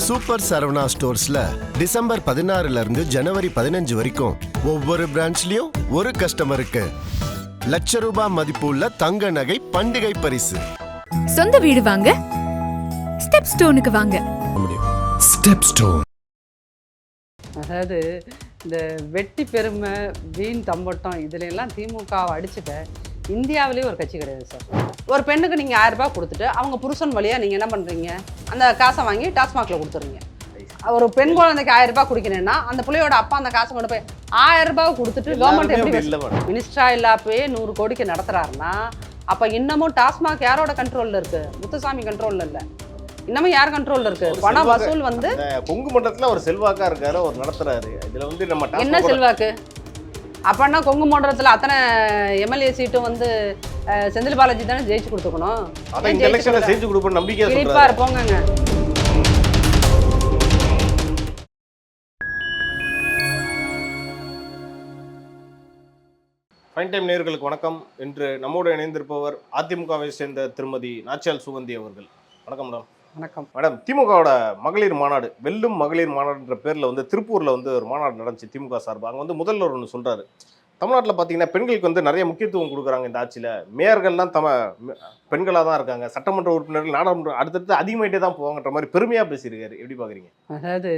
Super Saravana ஸ்டோர்ஸ்ல December 16 இருந்து ஜனவரி 15 வரைக்கும் ஒவ்வொரு பிரான்ச்லயும் ஒரு கஸ்டமருக்கு ₹1,00,000 மதிப்புள்ள தங்க நகை பண்டிகை பரிசு. சொந்த வீடு வாங்க ஸ்டெப் ஸ்டோனுக்கு வாங்க. Step stone. அதாவது இந்த வெட்டி பெருமை வீண் தம்பட்டம் இதுல எல்லாம் திமுகவை அடிச்சுட்ட இந்தியாவிலேயே ஒரு கட்சி கிடையாது சார். ஒரு பெண்ணுக்கு நீங்கள் 1000 ரூபாய் கொடுத்துட்டு அவங்க புருஷன் வழியாக நீங்கள் என்ன பண்ணுறீங்க, அந்த காசை வாங்கி டாஸ்மாகில் கொடுத்துருங்க. ஒரு பெண் குழந்தைக்கு 1000 ரூபாய் குடிக்கணும்னா அந்த பிள்ளையோட அப்பா அந்த காசை கொண்டு போய் 1000 ரூபாய் கொடுத்துட்டு கவர்மெண்ட் எப்படி மினிஸ்டரா இல்லாப்பே 100 கோடிக்கு நடத்துறாருன்னா அப்போ இன்னமும் டாஸ்மாக் யாரோட கண்ட்ரோலில் இருக்கு? முத்துசாமி கண்ட்ரோலில் இல்லை, இன்னமும் யார் கண்ட்ரோல்ல இருக்கு? பண வசூல் வந்து கொங்கு மண்டலத்துல ஒரு செல்வாக்கா இருக்காரு, அவர் நடத்துறாரு. இதுல வந்து நம்ம என்ன செல்வாக்கு அப்படின்னா கொங்கு மண்டலத்துல அத்தனை எம்எல்ஏ சீட்டும் வந்து செந்தில் பாலாஜி தானே ஜெயிச்சு கொடுத்துக்கணும். இந்த எலெக்ஷன்ல ஜெயிச்சு கொடுப்போம் நம்பிக்கையா சொல்றாரு. இருப்போங்க. ஃபைன் டைம் நேயர்களுக்கு வணக்கம். இன்று நம்மோடு இணைந்திருப்பவர் அதிமுகவை சேர்ந்த திருமதி நாச்சியால் சுகந்தி அவர்கள். வணக்கம் மேடம். வணக்கம் மேடம். திமுகவோட மகளிர் மாநாடு, வெல்லும் மகளிர் மாநாடுன்ற பேரில் வந்து திருப்பூரில் வந்து ஒரு மாநாடு நடந்துச்சு திமுக சார்பாக. அங்கே வந்து முதல்வர் ஒன்று சொல்கிறாரு, தமிழ்நாட்டில் பார்த்தீங்கன்னா பெண்களுக்கு வந்து நிறைய முக்கியத்துவம் கொடுக்குறாங்க இந்த ஆட்சியில். மேயர்கள்லாம் பெண்களாக தான் இருக்காங்க, சட்டமன்ற உறுப்பினர்கள் நாடாளுமன்ற அடுத்தடுத்து அதிகமாகிட்டே தான் போவாங்கன்ற மாதிரி பெருமையாக பேசியிருக்காரு. எப்படி பார்க்குறீங்க? அதாவது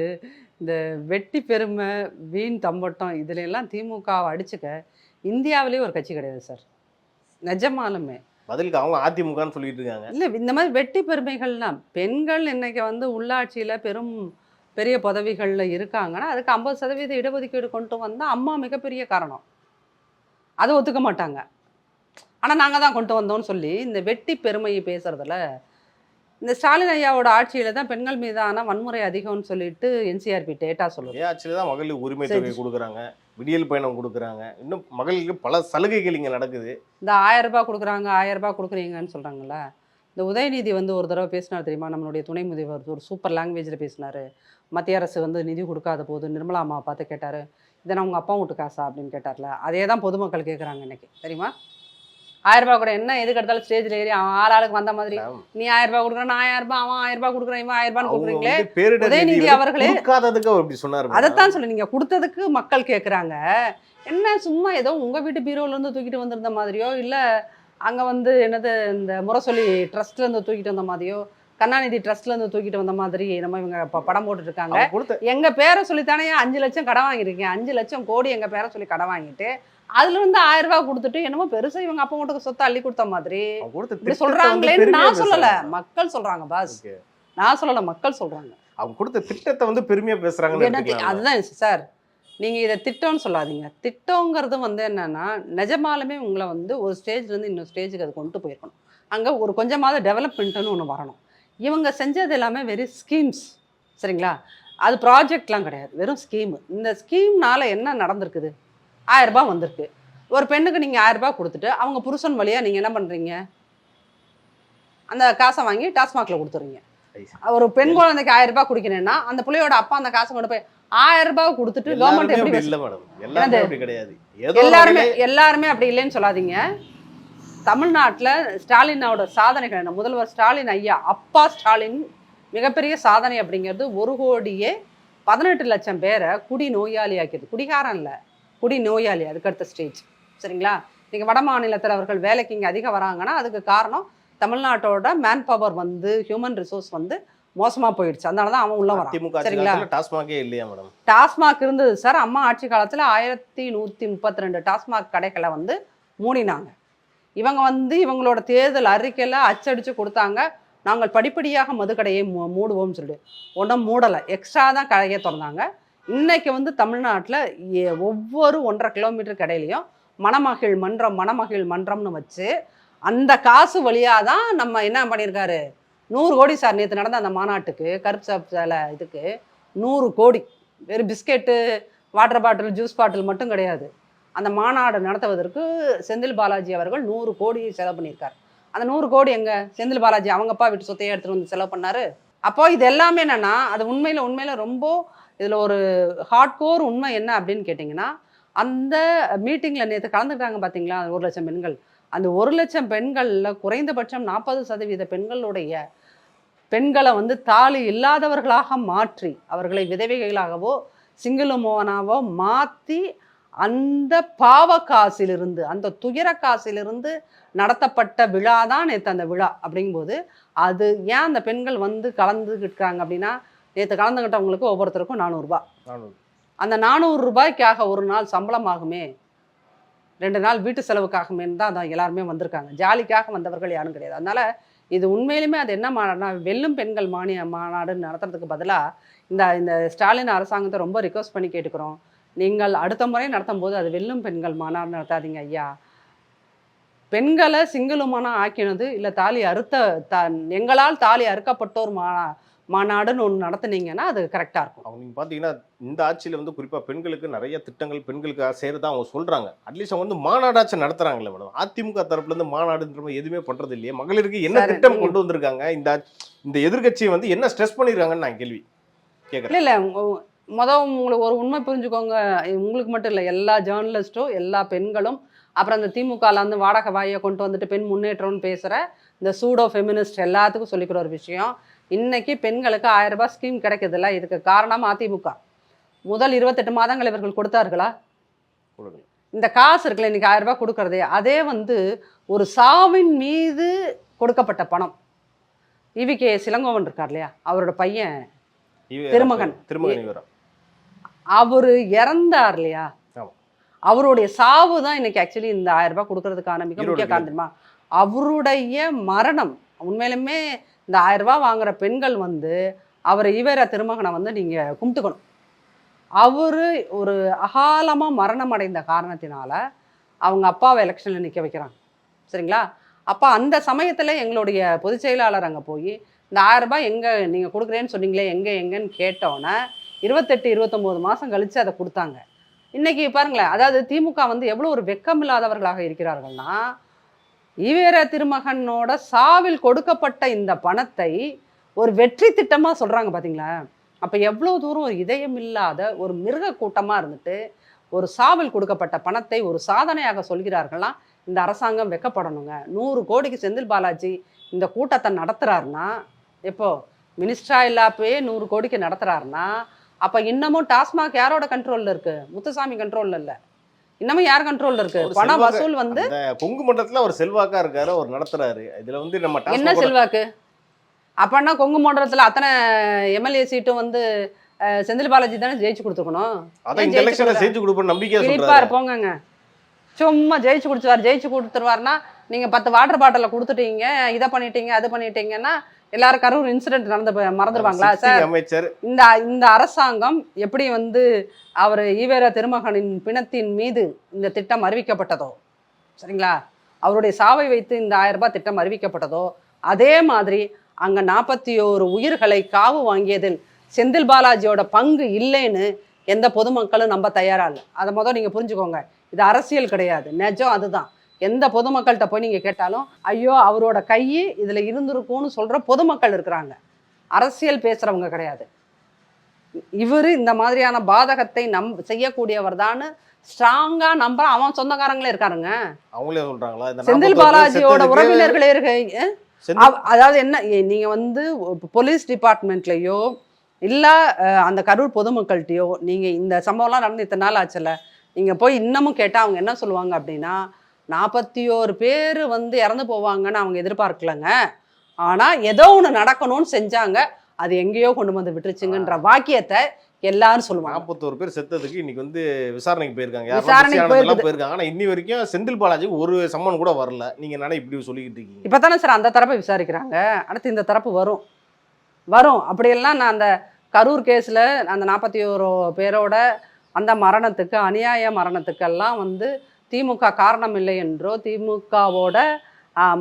இந்த வெட்டி பெருமை வீண் தம்பட்டம் இதுல எல்லாம் திமுகவை அடிச்சுக்க இந்தியாவிலேயே ஒரு கட்சி கிடையாது சார். நிஜமாலுமே பதிலுக்கு அவங்க அதிமுகன்னு சொல்லிட்டு இருக்காங்க. இல்லை, இந்த மாதிரி வெட்டி பெருமைகள்லாம் பெண்கள் இன்னைக்கு வந்து உள்ளாட்சியில் பெரிய பதவிகளில் இருக்காங்கன்னா அதுக்கு 50% இடஒதுக்கீடு கொண்டு வந்தால் அம்மா மிகப்பெரிய காரணம். அதை ஒத்துக்க மாட்டாங்க. ஆனால் நாங்கள் தான் கொண்டு வந்தோம்னு சொல்லி இந்த வெட்டி பெருமையை பேசுறதுல இந்த ஸ்டாலின் ஐயாவோட ஆட்சியில் தான் பெண்கள் மீதான வன்முறை அதிகம்னு சொல்லிட்டு NCRP டேட்டா சொல்லுது. ஆட்சியில் தான் மகளிர் உரிமை தொகை கொடுக்குறாங்க, விடியல் பயணம் கொடுக்குறாங்க, இன்னும் மகளிருக்கு பல சலுகைகள் இங்கே நடக்குது. இந்த 1000 ரூபாய் கொடுக்குறாங்க, 1000 ரூபாய் கொடுக்குறீங்கன்னு சொல்கிறாங்கல்ல. இந்த உதயநிதி வந்து ஒரு தடவை பேசினார் தெரியுமா, நம்மளுடைய துணை முதல்வர் ஒரு சூப்பர் லாங்குவேஜில் பேசினார். மத்திய அரசு வந்து நிதி கொடுக்காத போது நிர்மலா அம்மா பார்த்து கேட்டார், இதை நான் உங்கள் அப்பா வீட்டு காசா அப்படின்னு கேட்டார்ல. அதே தான் பொதுமக்கள் கேட்குறாங்க இன்னைக்கு. தெரியுமா, 1000 ரூபாய் கூட என்ன எதுக்கு எடுத்தாலும் ஸ்டேஜில் ஏறி அவன் ஆளுக்கு வந்த மாதிரி நீ 1000 ரூபாய் கொடுக்குறேன், நான் 1000 ரூபாய், அவன் 1000 ரூபாய் கொடுக்குறேன், இவன் 1000 ரூபாய் கொடுக்குறீங்களே. உதயநிதி அவர்களே அதைத்தான் சொல்லி நீங்கள் கொடுத்ததுக்கு மக்கள் கேட்குறாங்க. என்ன சும்மா ஏதோ உங்கள் வீட்டு பீரோலேருந்து தூக்கிட்டு வந்திருந்த மாதிரியோ, இல்லை அங்கே வந்து என்னது இந்த முரசொலி ட்ரஸ்ட்லேருந்து தூக்கிட்டு வந்த மாதிரியோ, கருணாநிதி ட்ரஸ்ட்லேருந்து தூக்கிட்டு வந்த மாதிரி நம்ம இவங்க படம் போட்டுருக்காங்க. எங்கள் பேரை சொல்லித்தானே 5 லட்சம் கடன் வாங்கியிருக்கேன், 5 லட்சம் கோடி எங்கள் பேரை சொல்லி கடன் வாங்கிட்டு அதுல இருந்து 1000 ரூபாய் கொடுத்துட்டு என்னமோ பெருசா இவங்க அப்பா வீட்டுக்கு சொத்தை அள்ளி கொடுத்த மாதிரி இப்படி சொல்றாங்களேன்னு நான் சொல்லல, மக்கள் சொல்றாங்க. பாஸ் நான் சொல்லல, மக்கள் சொல்றாங்க. அவங்க கொடுத்த திட்டத்தை வந்து பெருமையா பேசுறாங்க. அதுதான் சார், நீங்க இதை திட்டம்னு சொல்லாதீங்க. திட்டங்கிறது வந்து என்னன்னா நிஜமாலுமே உங்களை வந்து ஒரு ஸ்டேஜ்ல இருந்து இன்னொரு ஸ்டேஜுக்கு அது கொண்டு போயிருக்கணும். அங்க ஒரு கொஞ்சமாவது டெவலப்மெண்ட்னு ஒன்று வரணும். இவங்க செஞ்சது எல்லாமே வெறும் ஸ்கீம்ஸ், சரிங்களா? அது ப்ராஜெக்ட்லாம் கிடையாது, வெறும் ஸ்கீமு. இந்த ஸ்கீம்னால என்ன நடந்திருக்குது? 1000 ரூபாய் வந்திருக்கு. ஒரு பெண்ணுக்கு நீங்கள் 1000 ரூபாய் கொடுத்துட்டு அவங்க புருஷன் வழியாக நீங்கள் என்ன பண்ணுறீங்க, அந்த காசை வாங்கி டாஸ்மாகில் கொடுத்துருங்க. ஒரு பெண் குழந்தைக்கு 1000 ரூபாய் குடிக்கணும்னா அந்த பிள்ளையோட அப்பா அந்த காசை கொண்டு போய் 1000 ரூபாய் கொடுத்துட்டு கவர்மெண்ட் எப்படி எல்லாருமே அப்படி இல்லைன்னு சொல்லாதீங்க. தமிழ்நாட்டில் ஸ்டாலினோட சாதனைகள் என்ன? முதல்வர் ஸ்டாலின் ஐயா அப்பா ஸ்டாலின் மிகப்பெரிய சாதனை அப்படிங்கிறது 1,18 லட்சம் பேரை குடி நோயாளி ஆக்கியது. குடிகாரம் இல்லை, குடி நோயாளி. அதுக்கு அடுத்த ஸ்டேஜ், சரிங்களா? நீங்கள் வட மாநிலத்தில் அவர்கள் வேலைக்கு இங்கே அதிகம் வராங்கன்னா அதுக்கு காரணம் தமிழ்நாட்டோட மேன் பவர் வந்து ஹியூமன் ரிசோர்ஸ் வந்து மோசமாக போயிடுச்சு. அதனால தான் அவன் உள்ள வரான், சரிங்களா? டாஸ்மாகே இல்லையா மேடம்? டாஸ்மாக் இருந்தது சார். அம்மா ஆட்சி காலத்தில் 1132 டாஸ்மாக் கடைகளை வந்து மூடினாங்க. இவங்க வந்து இவங்களோட தேர்தல் அறிக்கையில் அச்சடித்து கொடுத்தாங்க, நாங்கள் படிப்படியாக மதுக்கடையை மூடுவோம்னு சொல்லிட்டு. ஒன்றும் மூடலை, எக்ஸ்ட்ரா தான் கடையை திறந்தாங்க. இன்னைக்கு வந்து தமிழ்நாட்டில் ஒவ்வொரு 1.5 கிலோமீட்டர் கடையிலையும் மணமகிழ் மன்றம்னு வச்சு அந்த காசு வழியாக தான் நம்ம என்ன பண்ணியிருக்காரு, 100 கோடி சார். நேற்று நடந்த அந்த மாநாட்டுக்கு கருப்பு சாப்பில இதுக்கு 100 கோடி. வெறும் biscuit, water bottle, juice bottle மட்டும் கிடையாது. அந்த மாநாடு நடத்துவதற்கு செந்தில் பாலாஜி அவர்கள் 100 கோடி செலவு பண்ணியிருக்காரு. அந்த 100 கோடி எங்கே? செந்தில் பாலாஜி அவங்கப்பா வீட்டு சொத்தையே எடுத்துகிட்டு வந்து செலவு பண்ணாரு. அப்போ இது எல்லாமே என்னன்னா அது உண்மையில் ரொம்ப இதில் ஒரு ஹார்ட்கோர் உண்மை என்ன அப்படின்னு கேட்டிங்கன்னா, அந்த மீட்டிங்கில் நேற்று கலந்துக்கிட்டாங்க பார்த்தீங்களா 1 லட்சம் பெண்கள். அந்த 1 லட்சம் பெண்களில் குறைந்தபட்சம் 40% பெண்களுடைய பெண்களை வந்து தாலி இல்லாதவர்களாக மாற்றி அவர்களை விதவைகளாகவோ சிங்கிளுமோனாவோ மாற்றி அந்த பாவ காசிலிருந்து அந்த துயர காசிலிருந்து நடத்தப்பட்ட விழா தான் நேற்று அந்த விழா. அப்படிங்கும்போது அது ஏன் அந்த பெண்கள் வந்து கலந்துக்கிட்டாங்க அப்படின்னா, நேற்று கலந்துக்கிட்டவங்களுக்கு ஒவ்வொருத்தருக்கும் 400 ரூபாய். அந்த 400 ரூபாய்க்காக ஒரு நாள் சம்பளம் ஆகுமே, 2 நாள் வீட்டு செலவுக்காகுமேன்னு தான் அதான் எல்லாருமே வந்திருக்காங்க. ஜாலிக்காக வந்தவர்கள் யாரும் கிடையாது. அதனால இது உண்மையிலுமே அது என்ன மாநாடுனா, வெல்லும் பெண்கள் மாநாடுன்னு நடத்துறதுக்கு பதிலாக இந்த ஸ்டாலின் அரசாங்கத்தை ரொம்ப ரிக்வஸ்ட் பண்ணி கேட்டுக்கிறோம். நீங்கள் அடுத்த முறை நடத்தும் போது அது வெல்லும் பெண்கள் மாநாடு நடத்தாதீங்க ஐயா. பெண்களை சிங்கிளுமான ஆக்கினது இல்லை தாலி எங்களால் தாலி அறுக்கப்பட்டோர் மாநாடுன்னு ஒன்று நடத்துனீங்கன்னா அது கரெக்டாக இருக்கும். அவங்க நீங்கள் பார்த்தீங்கன்னா இந்த ஆட்சியில் வந்து குறிப்பாக பெண்களுக்கு நிறைய திட்டங்கள் பெண்களுக்கு செய்கிறதா அவங்க சொல்கிறாங்க. அட்லீஸ்ட் அவங்க வந்து மாநாடாச்சும் நடத்துகிறாங்களே மேடம். அதிமுக தரப்புலேருந்து மாநாடுன்ற எதுவுமே பண்ணுறது இல்லையே. மகளிருக்கு என்ன திட்டம் கொண்டு வந்திருக்காங்க? இந்த எதிர்கட்சியை வந்து என்ன ஸ்ட்ரெஸ் பண்ணியிருக்காங்கன்னு நான் கேள்வி கேட்குறேன். இல்லை உங்களுக்கு ஒரு உண்மை புரிஞ்சுக்கோங்க. உங்களுக்கு மட்டும் இல்லை, எல்லா ஜேர்னலிஸ்ட்டும் எல்லா பெண்களும் அப்புறம் அந்த திமுகவில் வந்து வாடகை வாயை கொண்டு வந்துட்டு பெண் முன்னேற்றம்னு பேசுகிற இந்த சூடோ ஃபெமினிஸ்ட் எல்லாத்துக்கும் சொல்லிக்கிற ஒரு விஷயம், இன்னைக்கு பெண்களுக்கு 1000 ரூபாய் ஸ்கீம் கிடைக்குதுல்ல, இதுக்கு காரணம் அதிமுக. முதல் 28 மாதங்கள் இவர்கள் கொடுத்தார்களா? இந்த காசு இருக்குல்ல, இன்னைக்கு 1000 ரூபாய் கொடுக்கறதே அதே வந்து ஒரு சாவின் மீது கொடுக்கப்பட்ட பணம். இவிகே சிலங்கோவன் இருக்கார் இல்லையா, அவரோட பையன் திருமகன் அவரு இறந்தார் இல்லையா, அவருடைய சாவு தான் இன்னைக்கு ஆக்சுவலி இந்த 1000 ரூபாய் கொடுக்கறதுக்கான மிக முக்கிய காரணமா. அவருடைய மரணம் உண்மையிலுமே இந்த 1000 ரூபாய் வாங்குற பெண்கள் வந்து அவரை திருமகனை வந்து நீங்க கும்பிட்டுக்கணும். அவரு ஒரு அகாலமா மரணம் அடைந்த காரணத்தினால அவங்க அப்பாவை எலெக்ஷன்ல நிற்க வைக்கிறாங்க. சரிங்களா? அப்போ அந்த சமயத்துல எங்களுடைய பொதுச் செயலாளர் அங்கே போய் இந்த 1000 ரூபாய் எங்கே நீங்கள் கொடுக்குறேன்னு சொன்னீங்களே எங்கேன்னு கேட்டோன்னே 28-29 மாதம் கழித்து அதை கொடுத்தாங்க. இன்றைக்கி பாருங்களேன், அதாவது திமுக வந்து எவ்வளோ ஒரு வெக்கமில்லாதவர்களாக இருக்கிறார்கள்னா, திருமகனோட சாவில் கொடுக்கப்பட்ட இந்த பணத்தை ஒரு வெற்றி திட்டமாக சொல்கிறாங்க பார்த்தீங்களா? அப்போ எவ்வளோ தூரம் ஒரு இதயம் இல்லாத ஒரு மிருக கூட்டமாக இருந்துட்டு ஒரு சாவில் கொடுக்கப்பட்ட பணத்தை ஒரு சாதனையாக சொல்கிறார்கள்னா இந்த அரசாங்கம் வெக்கப்படணுங்க. 100 கோடிக்கு செந்தில் பாலாஜி இந்த கூட்டத்தை நடத்துகிறாருன்னா, எப்போ மினிஸ்டரா இல்லாப்பவே 100 கோடிக்கு நடத்துகிறாருன்னா, அப்போ இன்னமும் டாஸ்மாக் யாரோட கண்ட்ரோலில் இருக்குது? முத்துசாமி கண்ட்ரோலில் இல்லை, இன்னமும் யார் கண்ட்ரோலில் இருக்குது? பண வசூல் வந்து கொங்கு மண்டலத்தில் ஒரு செல்வாக்கா இருக்காரு, அவர் நடத்துறாரு. இதில் வந்து நம்ம என்ன செல்வாக்கு? அப்போன்னா கொங்கு மண்டலத்தில் அத்தனை எம்எல்ஏ சீட்டும் வந்து செந்தில் பாலாஜி தானே ஜெயிச்சு கொடுத்துருக்கணும். ஜெயிச்சு கொடுப்போம் நம்பிக்கை போங்கங்க. சும்மா ஜெயிச்சு கொடுத்துருவாருன்னா நீங்கள் 10 வாட்டர் பாட்டிலை கொடுத்துட்டீங்க, இதை பண்ணிட்டீங்க அது பண்ணிட்டீங்கன்னா எல்லாரும் கரூர் இன்சிடென்ட் மறந்துடுவாங்களா சார்? அமைச்சர் இந்த அரசாங்கம் எப்படி வந்து அவர் திருமகனின் பிணத்தின் மீது இந்த திட்டம் அறிவிக்கப்பட்டதோ, சரிங்களா, அவருடைய சாவை வைத்து இந்த 1000 ரூபாய் திட்டம் அறிவிக்கப்பட்டதோ, அதே மாதிரி அங்கே 41 உயிர்களை காவு வாங்கியதில் செந்தில் பாலாஜியோட பங்கு இல்லைன்னு எந்த பொதுமக்களும் நம்ப தயாரா இல்லை. அதை நீங்கள் புரிஞ்சுக்கோங்க. இது அரசியல் கிடையாது, நிஜம் அதுதான். எந்த பொதுமக்கள்கிட்ட போய் நீங்கள் கேட்டாலும் ஐயோ அவரோட கை இதில் இருந்திருக்கும்னு சொல்கிற பொதுமக்கள் இருக்கிறாங்க, அரசியல் பேசுகிறவங்க கிடையாது. இவர் இந்த மாதிரியான பாதகத்தை செய்யக்கூடியவர் தான் ஸ்ட்ராங்கா நம்புற அவன் சொந்தக்காரங்களே இருக்காருங்க. அவங்களே சொல்றாங்களா? செந்தில் பாலாஜியோட உறவினர்களே இருக்கு. அதாவது என்ன, நீங்க வந்து போலீஸ் டிபார்ட்மெண்ட்லயோ இல்ல அந்த கரூர் பொதுமக்கள்கிட்டயோ நீங்க இந்த சம்பவம்லாம் நடந்து இத்தனை நாள் ஆச்சுல்ல, நீங்க போய் இன்னமும் கேட்டா அவங்க என்ன சொல்லுவாங்க அப்படின்னா, 41 பேர் வந்து இறந்து போவாங்கன்னு அவங்க எதிர்பார்க்கலங்க, ஆனா ஏதோ ஒன்று நடக்கணும்னு செஞ்சாங்க, அது எங்கேயோ கொண்டு வந்து விட்டுருச்சுங்கன்ற வாக்கியத்தை எல்லாரும் சொல்லுவாங்க. 41 பேர் செத்ததுக்கு இன்னைக்கு வந்து விசாரணைக்கு போயிருக்காங்க. ஆனா இன்னி வரைக்கும் செந்தில் பாலாஜி ஒரு சம்மன் கூட வரல. நீங்க என்ன இப்படி சொல்லிக்கிட்டு இருக்கீங்க? இப்பதானே சார் அந்த தரப்பை விசாரிக்கிறாங்க, அடுத்து இந்த தரப்பு வரும். அப்படியெல்லாம் நான் அந்த கரூர் கேஸ்ல அந்த 41 பேரோட அந்த மரணத்துக்கு அநியாய மரணத்துக்கெல்லாம் வந்து திமுக காரணம் இல்லை என்றோ, திமுகவோட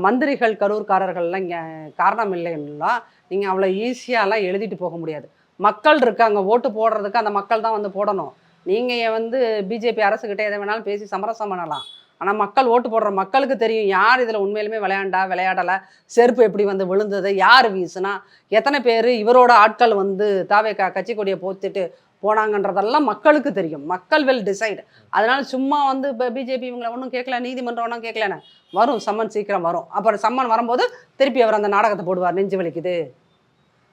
மந்திரிகள் கரூர்காரர்கள்லாம் இங்கே காரணம் இல்லை என்றெல்லாம் நீங்கள் அவ்வளோ ஈஸியாலாம் எழுதிட்டு போக முடியாது. மக்கள் இருக்காங்க ஓட்டு போடுறதுக்கு, அந்த மக்கள் தான் வந்து போடணும். நீங்கள் வந்து பிஜேபி அரசுக்கிட்டே எதை வேணாலும் பேசி சமரசம் பண்ணலாம், ஆனால் மக்கள் ஓட்டு போடுற மக்களுக்கு தெரியும் யார் இதில் உண்மையிலுமே விளையாடலை, செருப்பு எப்படி வந்து விழுந்தது, யார் வீசுனா, எத்தனை பேர் இவரோட ஆட்கள் வந்து தாவேக்கா கட்சி கொடியை போத்துட்டு போனாங்கன்றதெல்லாம் மக்களுக்கு தெரியும். மக்கள் வில் டிசைட். அதனால சும்மா வந்து இப்போ பிஜேபி இவங்களை ஒன்றும் கேட்கல, நீதிமன்றம் ஒன்றும் கேட்கலன்னு வரும், சம்மன் சீக்கிரம் வரும். அப்புறம் சம்மன் வரும்போது திருப்பி அவர் அந்த நாடகத்தை போடுவார், நெஞ்சு வலிக்குது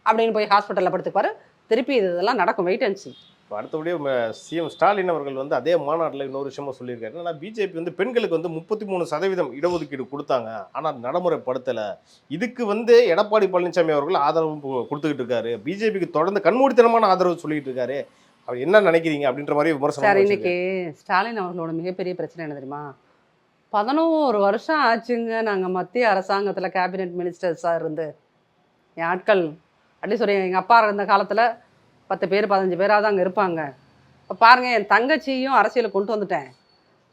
அப்படின்னு போய் ஹாஸ்பிட்டலில் படுத்துக்குவார். திருப்பி இதெல்லாம் நடக்கும், வெயிட் அண்ட் see. இப்போ அடுத்தபடியே சிஎம் ஸ்டாலின் அவர்கள் வந்து அதே மாநாட்டில் இன்னொரு விஷயமா சொல்லியிருக்காரு. என்னன்னா பிஜேபி வந்து பெண்களுக்கு வந்து 33% இடஒதுக்கீடு கொடுத்தாங்க, ஆனால் நடைமுறைப்படுத்தலை. இதுக்கு வந்து எடப்பாடி பழனிசாமி அவர்கள் ஆதரவு கொடுத்துக்கிட்டு இருக்காரு. பிஜேபிக்கு தொடர்ந்து கண்மூடித்தனமான ஆதரவு சொல்லிட்டு இருக்காரு. அவர் என்ன நினைக்கிறீங்க அப்படின்ற மாதிரி விமர்சனம். சார், இன்னைக்கு ஸ்டாலின் அவர்களோட மிகப்பெரிய பிரச்சனை என்ன தெரியுமா? 11 வருஷம் ஆச்சுங்க நாங்கள் மத்திய அரசாங்கத்தில் கேபினெட் மினிஸ்டர்ஸாக இருந்து. என் ஆட்கள் அட்லீஸ்ட் ஒரு எங்கள் அப்பா இருந்த காலத்தில் 10 பேர் 15 பேராக தான் அங்கே இருப்பாங்க. இப்போ பாருங்கள், என் தங்கச்சியும் அரசியலுக்கு கொண்டு வந்துட்டேன்,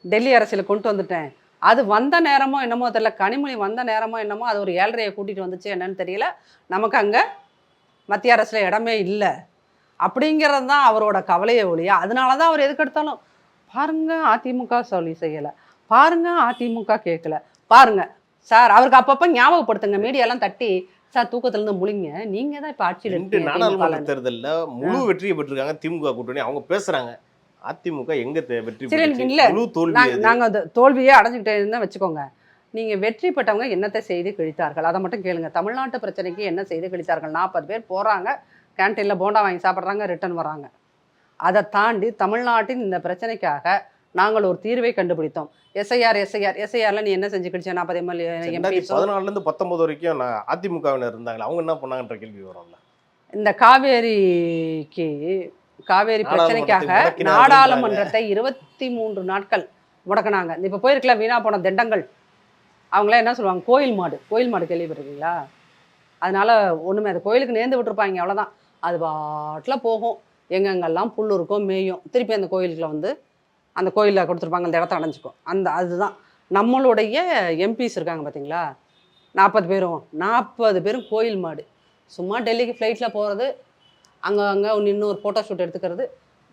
டெல்லி அரசியலுக்கு கொண்டு வந்துட்டேன். அது வந்த நேரமோ என்னமோ தெரியல, கனிமொழி வந்த நேரமோ என்னமோ அது ஒரு 7.5 கூட்டிகிட்டு வந்துச்சு, என்னன்னு தெரியல. நமக்கு அங்கே மத்திய அரசில் இடமே இல்லை அப்படிங்கிறது தான் அவரோட கவலையை ஒழியா. அதனால தான் அவர் எதுக்கெடுத்தாலும் பாருங்க அதிமுக சொல்லி செய்யலை, பாருங்க அதிமுக கேட்கல, பாருங்க சார். அவருக்கு அப்பப்போ ஞாபகப்படுத்துங்க, மீடியாலாம் தட்டி, சார் தூக்கத்திலிருந்து முழிங்க, நீங்க தான் இப்போ ஆட்சியில் 2 நாடாளுமன்ற தேர்தலில் முழு வெற்றியை பெற்றிருக்காங்க திமுக கூட்டணி. அவங்க பேசுறாங்க அதிமுக எங்க வெற்றி இல்லை, முழு தோல்வி. நாங்கள் அந்த தோல்வியே அடைஞ்சிக்கிட்டே இருந்தால் வச்சுக்கோங்க. நீங்கள் வெற்றி பெற்றவங்க என்னத்தை செய்து கழித்தார்கள் அதை மட்டும் கேளுங்க. தமிழ்நாட்டு பிரச்சனைக்கு என்ன செய்து கழித்தார்கள்? 40 பேர் போகிறாங்க, கேன்டீனில் போண்டா வாங்கி சாப்பிட்றாங்க, ரிட்டர்ன் வராங்க. அதை தாண்டி தமிழ்நாட்டின் இந்த பிரச்சனைக்காக நாங்கள் ஒரு தீர்வை கண்டுபிடித்தோம். எஸ்ஐஆர்ல நீ என்ன செஞ்சு கழிச்ச? 40 எம்எல்ஏ 2014 19 வரைக்கும் அதிமுகவினர் இருந்தாங்க, அவங்க என்ன பண்ணாங்கன்ற கேள்வி வரும்ல. இந்த காவேரி பிரச்சனைக்காக நாடாளுமன்றத்தை 23 நாட்கள் முடக்கினாங்க. இப்போ போயிருக்கல வீணா போன திண்டங்கள், அவங்களாம் என்ன சொல்லுவாங்க, கோயில் மாடு கேள்விப்பட்டிருக்கீங்களா? அதனால ஒன்றுமே, அது கோயிலுக்கு நேர்ந்து விட்டுருப்பாங்க, அவ்வளோதான். அது பாட்டில் போகும், எங்கெங்கெல்லாம் புல் இருக்கும் மேயும், திருப்பி அந்த கோயிலுக்குள்ள வந்து அந்த கோயிலில் கொடுத்துருப்பாங்க, அந்த இடத்த அடைஞ்சிக்கும். அதுதான் நம்மளுடைய எம்பிஸ் இருக்காங்க பார்த்தீங்களா, 40 பேரும் கோயில் மாடு. சும்மா டெல்லிக்கு ஃப்ளைட்டில் போகிறது, அங்கே இன்னொரு ஃபோட்டோ ஷூட் எடுத்துக்கிறது,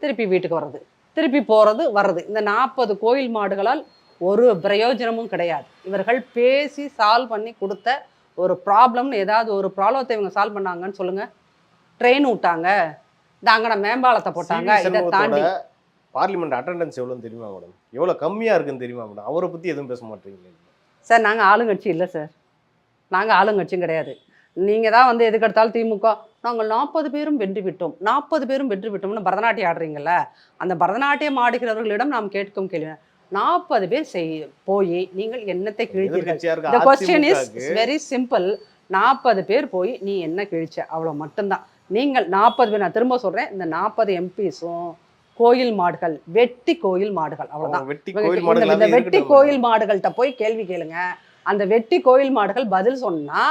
திருப்பி வீட்டுக்கு வர்றது, திருப்பி போகிறது வர்றது. இந்த 40 கோயில் மாடுகளால் ஒரு பிரயோஜனமும் கிடையாது. இவர்கள் பேசி சால்வ் பண்ணி கொடுத்த ஒரு ப்ராப்ளம்னு ஏதாவது ஒரு ப்ராப்ளத்தை இவங்க சால்வ் பண்ணாங்கன்னு சொல்லுங்கள். ட்ரெயின் விட்டாங்க, இந்த அங்கன மேம்பாலத்தை போட்டாங்க, இதை தாண்டி பார்லிமெண்ட் அட்டெண்டன்ஸ் எவ்வளோன்னு தெரியுமா மேடம்? எவ்வளோ கம்மியாக இருக்குன்னு தெரியுமா மேடம்? அவரை பற்றி எதுவும் பேச மாட்டீங்களா சார்? நாங்கள் ஆளுங்கட்சி இல்லை சார், நாங்கள் ஆளுங்கட்சியும் கிடையாது. நீங்கள் தான் வந்து எதுக்கெடுத்தாலும் திமுக நாங்கள் 40 பேரும் வெற்றி விட்டோம்னு பரதநாட்டியம் ஆடுறீங்கல்ல, அந்த பரதநாட்டியம் ஆடுகிறவர்களிடம் நாம் கேட்கும் கேள்வி, 40 பேர் போய் நீங்கள் என்னத்தை கிழித்தீர்கள்? The question is very simple. 40 பேர் போய் நீ என்ன கிழிச்ச, அவ்வளோ மட்டும்தான். நீங்கள் 40 பேர், நான் திரும்ப சொல்கிறேன், இந்த 40 எம்பிஸும் கோயில் மாடுகள், வெட்டி கோயில் மாடுகள், அவ்வளோதான். இந்த வெட்டி கோயில் மாடுகள்கிட்ட போய் கேள்வி கேளுங்க. அந்த வெட்டி கோயில் மாடுகள் பதில் சொன்னா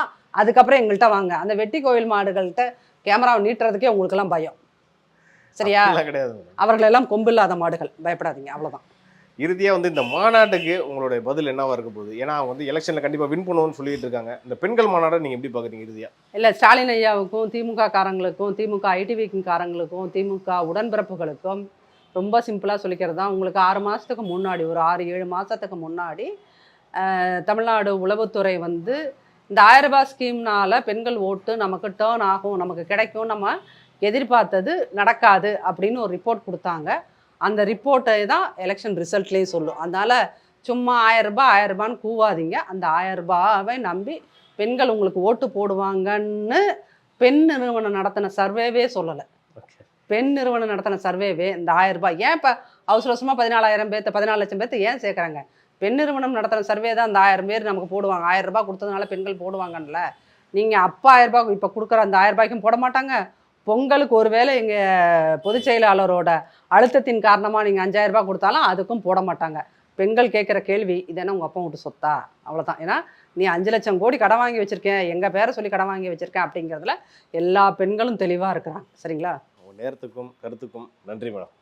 அதுக்கப்புறம் எங்கள்கிட்ட வாங்க. அந்த வெட்டி கோயில் மாடுகள்கிட்ட கேமராவை நீட்டுறதுக்கே உங்களுக்கெல்லாம் பயம், சரியா? அவர்களெல்லாம் கொம்பில்லாத மாடுகள், பயப்படாதீங்க, அவ்வளோதான். இறுதியாக வந்து இந்த மாநாட்டுக்கு உங்களுடைய பதில் என்னவா இருக்க போகுது? ஏன்னா அவங்க வந்து எலெக்ஷனில் கண்டிப்பாக வின் பண்ணுவோம்னு சொல்லிட்டு இருக்காங்க. இந்த பெண்கள் மாநாட்டை நீங்கள் எப்படி பார்க்குறீங்க இறுதியாக? இல்லை, ஸ்டாலின் ஐயாவுக்கும் திமுக காரங்களுக்கும், திமுக ஐடிவிக்கும் காரங்களுக்கும், திமுக உடன்பிறப்புகளுக்கும் ரொம்ப சிம்பிளாக சொல்லிக்கிறது தான். உங்களுக்கு 6 மாதத்துக்கு முன்னாடி, ஒரு 6-7 மாதத்துக்கு முன்னாடி தமிழ்நாடு உளவுத்துறை வந்து இந்த 1000 ரூபாய் ஸ்கீம்னால பெண்கள் ஓட்டு நமக்கு டேர்ன் ஆகும், நமக்கு கிடைக்கும், நம்ம எதிர்பார்த்தது நடக்காது அப்படின்னு ஒரு ரிப்போர்ட் கொடுத்தாங்க. அந்த ரிப்போர்ட்டை தான் எலெக்ஷன் ரிசல்ட்லேயே சொல்லும். அதனால் சும்மா 1000 ரூபான்னு கூவாதீங்க. அந்த 1000 ரூபாவை நம்பி பெண்கள் உங்களுக்கு ஓட்டு போடுவாங்கன்னு பெண் நிறுவனம் நடத்தின சர்வேவே சொல்லலை. பெண் நிறுவனம் நடத்தின சர்வேவே இந்த 1000 ரூபாய் ஏன் இப்போ அவசரமாக 14 லட்சம் பேர்த்து ஏன் சேர்க்குறாங்க? பெண் நிறுவனம் நடத்தின சர்வே தான் அந்த 1000 பேர் நமக்கு போடுவாங்க. 1000 ரூபாய் கொடுத்ததுனால பெண்கள் போடுவாங்கல்ல. நீங்கள் அப்போ 1000 ரூபாய் இப்போ கொடுக்குற அந்த 1000 ரூபாய்க்கும் போட மாட்டாங்க. பொங்கலுக்கு ஒருவேளை எங்கள் பொதுச் செயலாளரோட அழுத்தத்தின் காரணமாக நீங்கள் 5000 ரூபாய் கொடுத்தாலும் அதுக்கும் போட மாட்டாங்க. பெண்கள் கேட்குற கேள்வி, இது என்ன உங்கள் அப்பா விட்டு சொத்தா? அவ்வளோதான். ஏன்னா நீ 5 லட்சம் கோடி கடன் வாங்கி வச்சுருக்கேன், எங்கள் பேரை சொல்லி கடன் வாங்கி வச்சுருக்கேன் அப்படிங்கிறதுல எல்லா பெண்களும் தெளிவாக இருக்கிறாங்க. சரிங்களா? நேரத்துக்கும் கருத்துக்கும் நன்றி மேடம்.